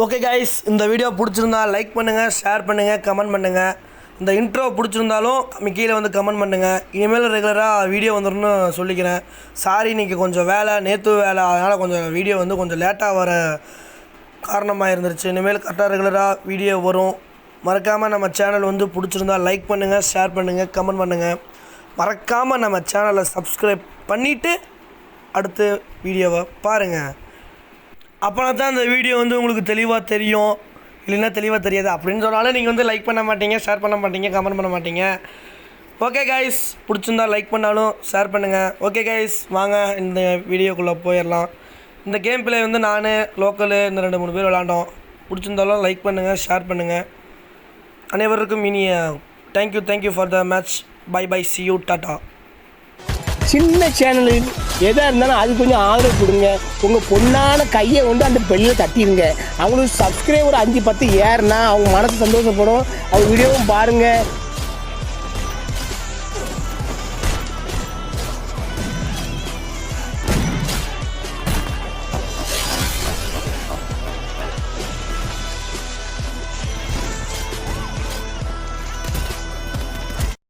Okay guys, இந்த video பிடிச்சிருந்தா like பண்ணுங்கள், ஷேர் பண்ணுங்கள், கமெண்ட் பண்ணுங்கள். இந்த இன்ட்ரோ பிடிச்சிருந்தாலும் கீழே வந்து கமெண்ட் பண்ணுங்கள். இனிமேல் ரெகுலராக வீடியோ வந்துடும்னு சொல்லிக்கிறேன். சாரி, இன்றைக்கி கொஞ்சம் வேலை, நேற்று வேலை, அதனால் கொஞ்சம் வீடியோ வந்து கொஞ்சம் லேட்டாக வர காரணமாக இருந்துருச்சு. இனிமேல் கரெக்டாக ரெகுலராக வீடியோ வரும். மறக்காமல் நம்ம சேனல் வந்து பிடிச்சிருந்தா லைக் பண்ணுங்கள், ஷேர் பண்ணுங்கள், கமெண்ட் பண்ணுங்கள். மறக்காமல் நம்ம சேனலை சப்ஸ்கிரைப் பண்ணிவிட்டு அடுத்த வீடியோவை பாருங்கள். அப்போனா தான் இந்த வீடியோ வந்து உங்களுக்கு தெளிவாக தெரியும். இல்லைன்னா தெளிவாக தெரியாது. அப்படின்னு சொன்னாலும் நீங்கள் வந்து லைக் பண்ண மாட்டீங்க, ஷேர் பண்ண மாட்டீங்க, கமெண்ட் பண்ண மாட்டீங்க. ஓகே கைஸ், பிடிச்சிருந்தா லைக் பண்ணாலும் ஷேர் பண்ணுங்கள். ஓகே கைஸ், வாங்க இந்த வீடியோக்குள்ளே போயிடலாம். இந்த கேம் பிளே வந்து நான் லோக்கலு இந்த 2-3 பேர் விளாண்டோம். பிடிச்சிருந்தாலும் லைக் பண்ணுங்கள், ஷேர் பண்ணுங்கள். அனைவருக்கும் இனிய thank you for the match. Bye bye, see you, டாட்டா. சின்ன சேனலு எதாக இருந்தாலும் அது கொஞ்சம் ஆதரவு கொடுங்க. உங்கள் பொண்ணான கையை கொண்டு அந்த பெல்லில் தட்டிடுங்க. அவங்களுக்கு சப்ஸ்கிரைபர் 5-10 ஏறுனா அவங்க மனசு சந்தோஷப்படும். அவங்க வீடியோவும் பாருங்கள்.